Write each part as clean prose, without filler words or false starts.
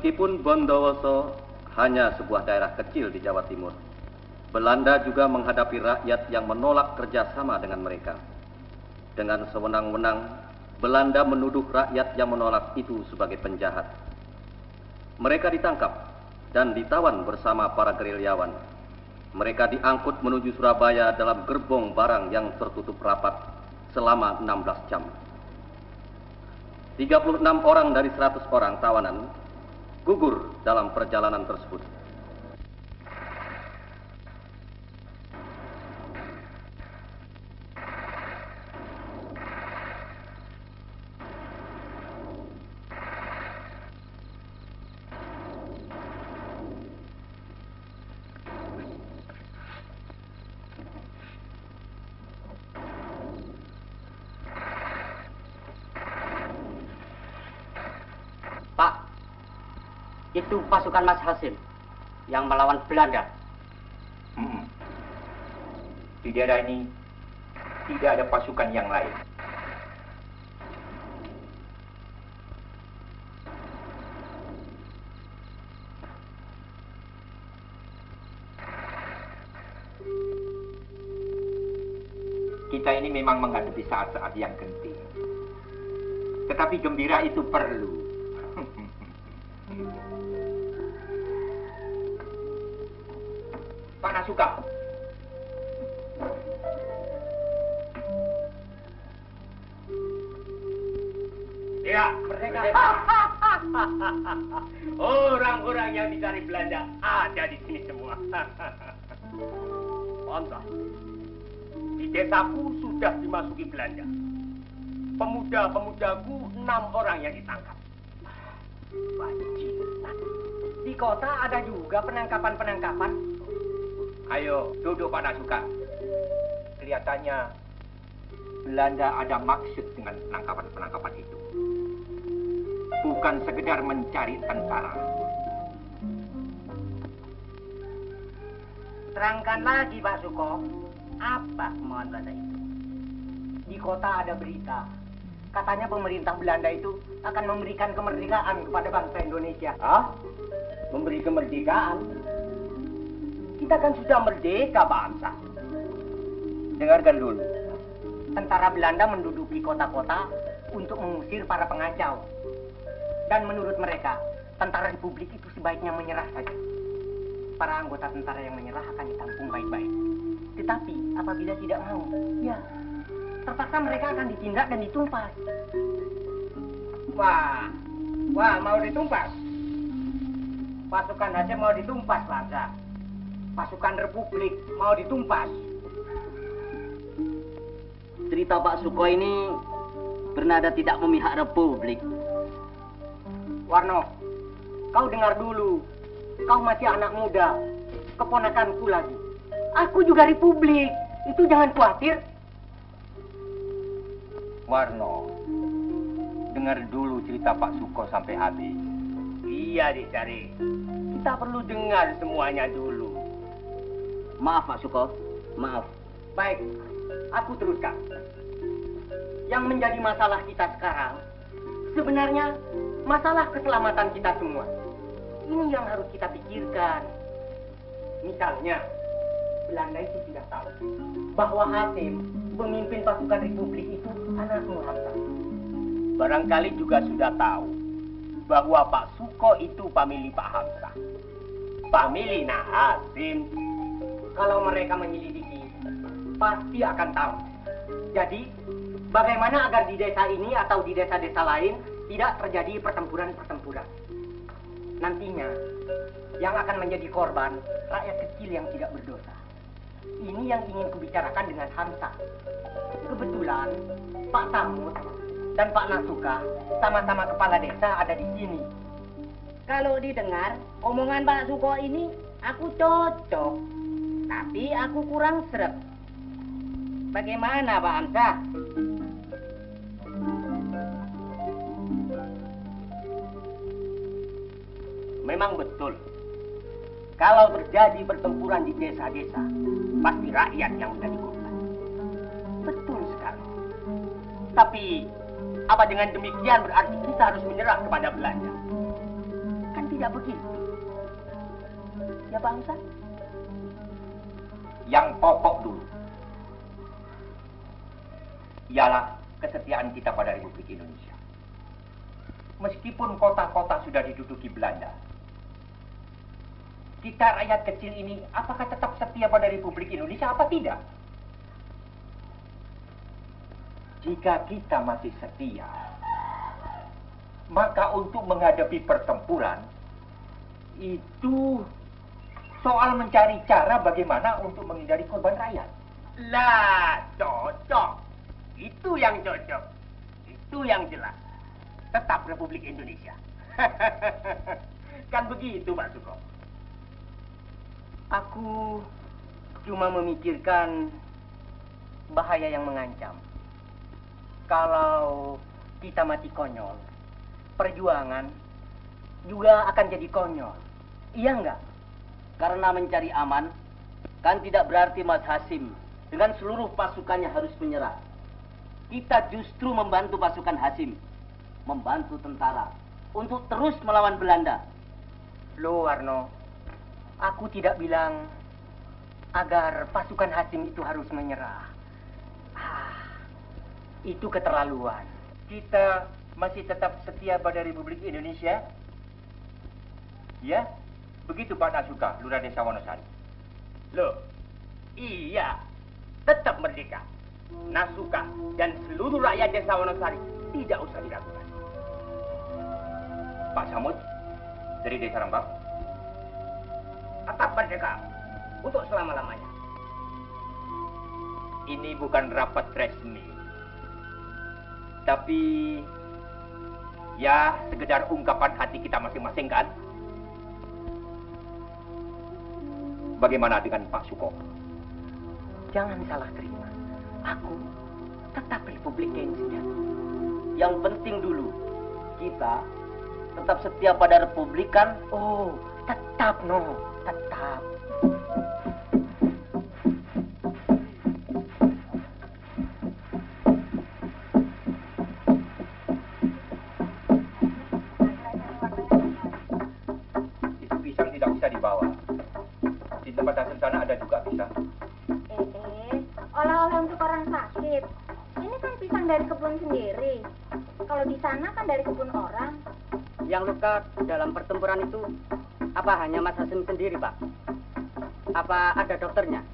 Meskipun Bondowoso hanya sebuah daerah kecil di Jawa Timur, Belanda juga menghadapi rakyat yang menolak kerjasama dengan mereka. Dengan sewenang-wenang, Belanda menuduh rakyat yang menolak itu sebagai penjahat. Mereka ditangkap dan ditawan bersama para gerilyawan. Mereka diangkut menuju Surabaya dalam gerbong barang yang tertutup rapat selama 16 jam. 36 orang dari 100 orang tawanan gugur dalam perjalanan tersebut. Itu pasukan Mas Hasim yang melawan Belanda. Di daerah ini tidak ada pasukan yang lain. Kita ini memang menghadapi saat-saat yang genting. Tetapi gembira itu perlu. Pak Nasuka. Ya, merdeka. Orang-orang yang dicari Belanda ada di sini semua. Pantas. Di desaku sudah dimasuki Belanda. Pemuda-pemudaku 6 orang yang ditangkap. Bajingan. Di kota ada juga penangkapan-penangkapan. Ayo, duduk Pak Nasuka. Kelihatannya Belanda ada maksud dengan penangkapan-penangkapan itu. Bukan sekedar mencari tentara. Terangkan lagi, Pak Suko. Apa kemauan Belanda itu? Di kota ada berita. Katanya pemerintah Belanda itu akan memberikan kemerdekaan kepada bangsa Indonesia. Hah? Memberi kemerdekaan? Kita kan sudah merdeka bangsa. Dengarkan dulu. Tentara Belanda menduduki kota-kota untuk mengusir para pengacau. Dan menurut mereka, tentara Republik itu sebaiknya menyerah saja. Para anggota tentara yang menyerah akan ditampung baik-baik. Tetapi apabila tidak mau, ya terpaksa mereka akan ditindak dan ditumpas. Wah, mau ditumpas? Pasukan Aceh mau ditumpas bangsa. Pasukan Republik mau ditumpas. Cerita Pak Suko ini bernada tidak memihak Republik. Warno, kau dengar dulu. Kau masih anak muda, keponakanku lagi. Aku juga Republik, itu jangan khawatir. Warno, dengar dulu cerita Pak Suko sampai habis. Iya, Dicari. Kita perlu dengar semuanya dulu. Maaf Pak Suko, maaf. Baik, aku teruskan. Yang menjadi masalah kita sekarang, sebenarnya masalah keselamatan kita semua. Ini yang harus kita pikirkan. Misalnya, Belanda itu tidak tahu bahwa Hasim, pemimpin pasukan Republik itu anakmu Hamzah. Barangkali juga sudah tahu bahwa Pak Suko itu famili Pak Hamzah. Famili Nah Hasim. Kalau mereka menyelidiki, pasti akan tahu. Jadi, bagaimana agar di desa ini atau di desa-desa lain tidak terjadi pertempuran-pertempuran. Nantinya, yang akan menjadi korban, rakyat kecil yang tidak berdosa. Ini yang ingin kubicarakan dengan Hamzah. Kebetulan, Pak Samud dan Pak Nasuka sama-sama kepala desa ada di sini. Kalau didengar, omongan Pak Suko ini aku cocok. Tapi aku kurang sreg. Bagaimana Pak Hamzah? Memang betul. Kalau terjadi pertempuran di desa-desa, pasti rakyat yang menjadi korban. Betul sekali. Tapi, apa dengan demikian berarti kita harus menyerah kepada Belanda? Kan tidak tidak begitu. Ya Pak Hamzah? Yang pokok dulu ialah kesetiaan kita pada Republik Indonesia. Meskipun kota-kota sudah diduduki Belanda, kita rakyat kecil ini apakah tetap setia pada Republik Indonesia apa tidak? Jika kita masih setia, maka untuk menghadapi pertempuran itu soal mencari cara bagaimana untuk menghindari korban rakyat. Lah, cocok. Itu yang cocok. Itu yang jelas. Tetap Republik Indonesia. Kan begitu, Pak Suko? Aku cuma memikirkan bahaya yang mengancam. Kalau kita mati konyol, perjuangan juga akan jadi konyol. Iya enggak? Karena mencari aman, kan tidak berarti Mas Hasim dengan seluruh pasukannya harus menyerah. Kita justru membantu pasukan Hasim, membantu tentara untuk terus melawan Belanda. Loh Warno, aku tidak bilang agar pasukan Hasim itu harus menyerah. Itu keterlaluan. Kita masih tetap setia pada Republik Indonesia? Ya, begitu Pak Nasuka, Lurah Desa Wonosari. Loh, iya, tetap merdeka. Nasuka dan seluruh rakyat Desa Wonosari tidak usah diragukan. Pak Samud dari Desa Rembang, tetap merdeka untuk selama-lamanya. Ini bukan rapat resmi, tapi ya sekedar ungkapan hati kita masing-masing kan? Bagaimana dengan Pak Suko? Jangan salah terima. Aku tetap Republik Indonesia. Yang penting dulu, kita tetap setia pada Republik kan? Oh, tetap no, tetap. Itu pisang tidak bisa dibawa. Di tempat hasil sana ada juga pisang. Oleh-oleh untuk orang sakit. Ini kan pisang dari kebun sendiri. Kalau di sana kan dari kebun orang. Yang luka dalam pertempuran itu apa hanya Mas Hasim sendiri, Pak? Apa ada dokternya?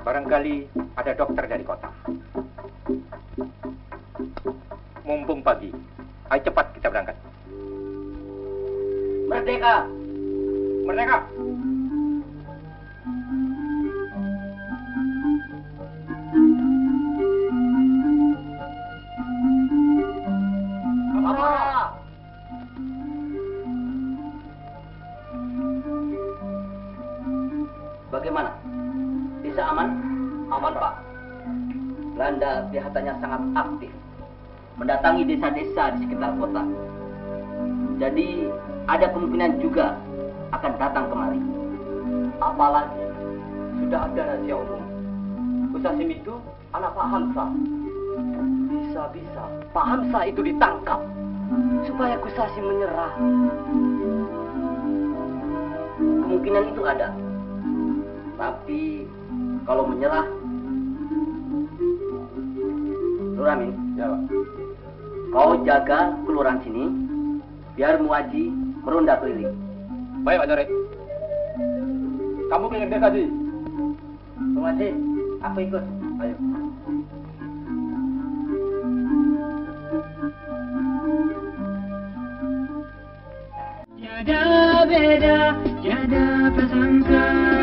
Barangkali ada dokter dari kota. Mumpung pagi, ayo cepat kita berangkat. Merdeka! Merdeka! Bagaimana? Bisa aman? Aman, Pak. Belanda kelihatannya sangat aktif mendatangi desa-desa di sekitar kota. Jadi ada kemungkinan juga akan datang kemari. Apalagi sudah ada rahasia umum. Gus Hasim itu anak Pak Hamzah. Bisa-bisa Pak Hamzah itu ditangkap supaya Gus Hasim menyerah. Kemungkinan itu ada. Tapi kalau menyerah, Nuramin, Ya, Pak. kau jaga kelurahan sini, biar Muaji meronda keliling. Baik, Pak Jorek. Kamu ke desa sih? Muaji, aku ikut. Ayo. Tiada beda, tiada prasangka.